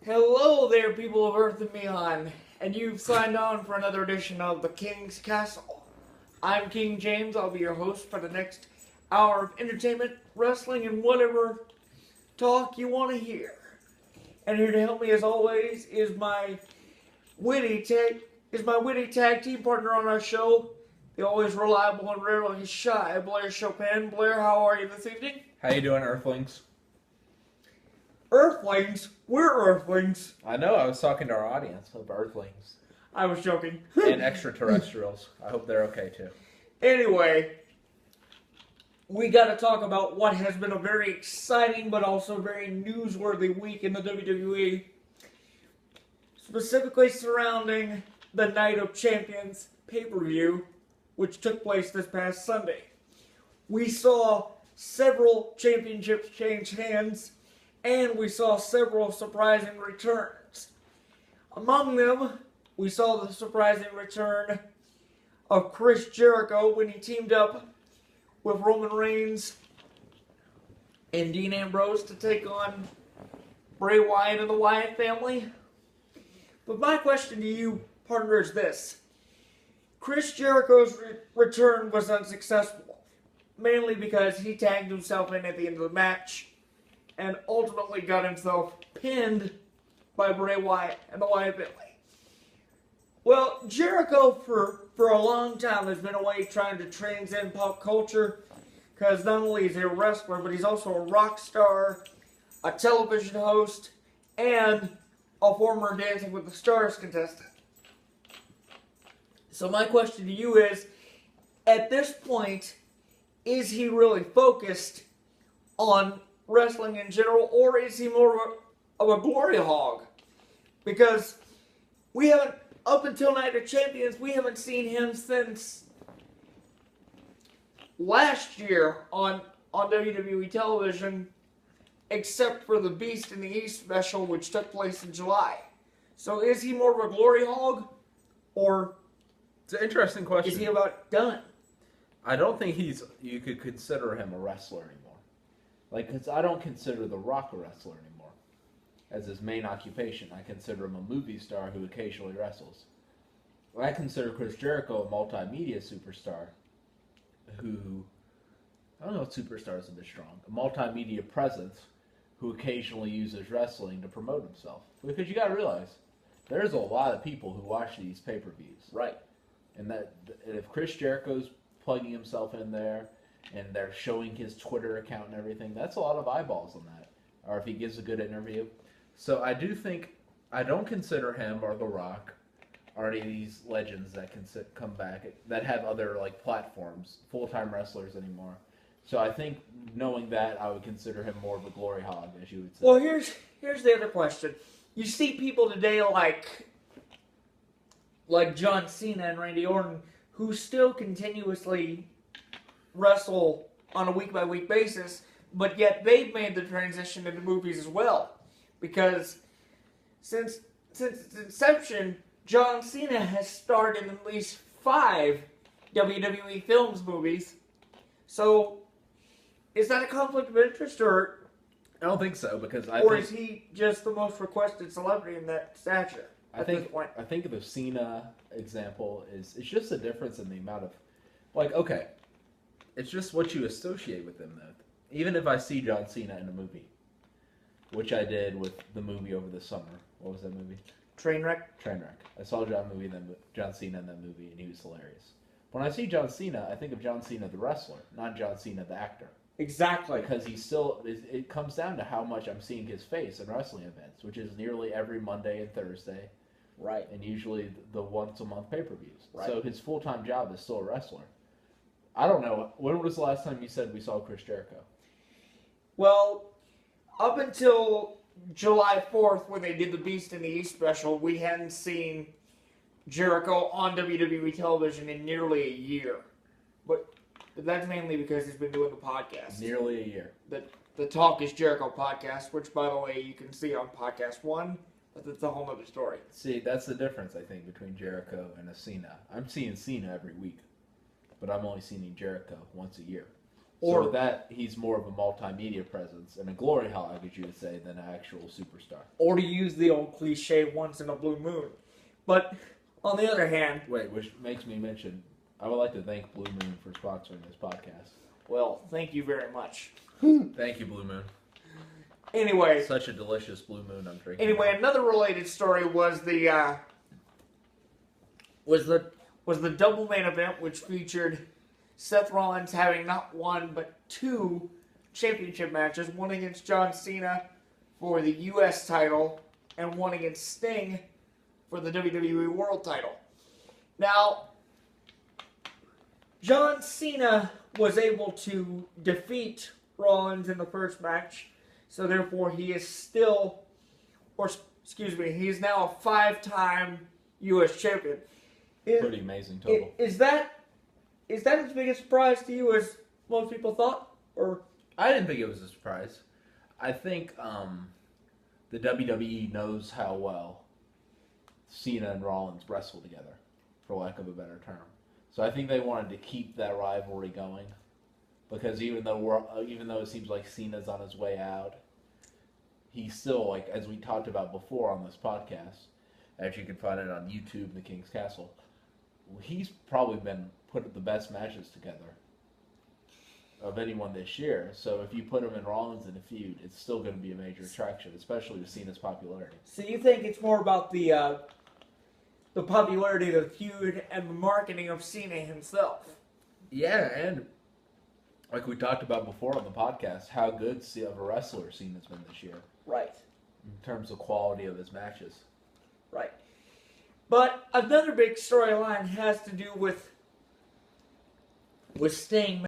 Hello there, people of Earth and beyond, and you've signed on for another edition of The King's Castle. I'm King James. I'll be your host for the next hour of entertainment, wrestling, and whatever talk you want to hear. And here to help me, as always, is my witty tag team partner on our show, the always reliable and rarely shy Blair Chopin. Blair, how are you this evening? How you doing, Earthlings? Earthlings? We're Earthlings. I know, I was talking to our audience of Earthlings. I was joking. And extraterrestrials. I hope they're okay, too. Anyway, we got to talk about what has been a very exciting but also very newsworthy week in the WWE. Specifically surrounding the Night of Champions pay-per-view, which took place this past Sunday. We saw several championships change hands, and we saw several surprising returns. Among them, we saw the surprising return of Chris Jericho when he teamed up with Roman Reigns and Dean Ambrose to take on Bray Wyatt and the Wyatt family. But my question to you, partner, is this. Chris Jericho's return was unsuccessful, mainly because he tagged himself in at the end of the match and ultimately got himself pinned by Bray Wyatt and the Wyatt family. Well, Jericho for a long time has been away trying to transcend pop culture, because not only is he a wrestler, but he's also a rock star, a television host, and a former Dancing with the Stars contestant. So my question to you is, at this point, is he really focused on wrestling in general, or is he more of a glory hog? Because we haven't, up until Night of Champions, we haven't seen him since last year on WWE television, except for the Beast in the East special, which took place in July. So is he more of a glory hog, or It's an interesting question. is he about done? I don't think you could consider him a wrestler anymore. Because I don't consider The Rock a wrestler anymore as his main occupation. I consider him a movie star who occasionally wrestles. I consider Chris Jericho a multimedia superstar who, I don't know if superstar is a bit strong, a multimedia presence who occasionally uses wrestling to promote himself. Because you gotta realize, there's a lot of people who watch these pay-per-views. Right. And if Chris Jericho's plugging himself in there, and they're showing his Twitter account and everything, that's a lot of eyeballs on that. Or if he gives a good interview. So I don't consider him or The Rock or any of these legends that can come back, that have other platforms, full-time wrestlers anymore. So I think, knowing that, I would consider him more of a glory hog, as you would say. Well, here's the other question. You see people today like John Cena and Randy Orton, who still continuously wrestle on a week-by-week basis, but yet they've made the transition into movies as well. Because since its inception, John Cena has starred in at least 5 WWE Films movies. So, is that a conflict of interest, or I don't think so, because is he just the most requested celebrity in that stature? I think the Cena example it's just a difference in the amount of, okay, it's just what you associate with him, though. Even if I see John Cena in a movie, which I did with the movie over the summer. What was that movie? Trainwreck. I saw John Cena in that movie, and he was hilarious. When I see John Cena, I think of John Cena the wrestler, not John Cena the actor. Exactly. Because it comes down to how much I'm seeing his face in wrestling events, which is nearly every Monday and Thursday. Right. And usually the once-a-month pay-per-views. Right. So his full-time job is still a wrestler. I don't know. When was the last time you said we saw Chris Jericho? Well, up until July 4th, when they did the Beast in the East special, we hadn't seen Jericho on WWE television in nearly a year. But that's mainly because he's been doing the podcast. Nearly a year. The Talk is Jericho podcast, which, by the way, you can see on Podcast 1, but that's a whole other story. See, that's the difference, I think, between Jericho and a Cena. I'm seeing Cena every week, but I'm only seeing Jericho once a year. Or so with that, he's more of a multimedia presence and a glory hog, as you would say, than an actual superstar. or to use the old cliche, once in a blue moon. But on the other hand, Wait, which makes me mention, I would like to thank Blue Moon for sponsoring this podcast. well, thank you very much. Thank you, Blue Moon. Anyway, Such a delicious Blue Moon I'm drinking. Anyway, another related story was the double main event, which featured Seth Rollins having not one but two championship matches, one against John Cena for the U.S. title and one against Sting for the WWE World title. Now, John Cena was able to defeat Rollins in the first match, so therefore he is still, he is now a 5-time U.S. champion. Pretty amazing total. Is that as big a surprise to you as most people thought? Or I didn't think it was a surprise. I think the WWE knows how well Cena and Rollins wrestle together, for lack of a better term. So I think they wanted to keep that rivalry going, because even though it seems like Cena's on his way out, he's still, like, as we talked about before on this podcast, as you can find it on YouTube, The King's Castle, he's probably been put the best matches together of anyone this year. So if you put him and Rollins in a feud, it's still going to be a major attraction, especially with Cena's popularity. so you think it's more about the popularity of the feud and the marketing of Cena himself? Yeah, and like we talked about before on the podcast, how good of a wrestler Cena's been this year Right. in terms of quality of his matches. Right. But another big storyline has to do with Sting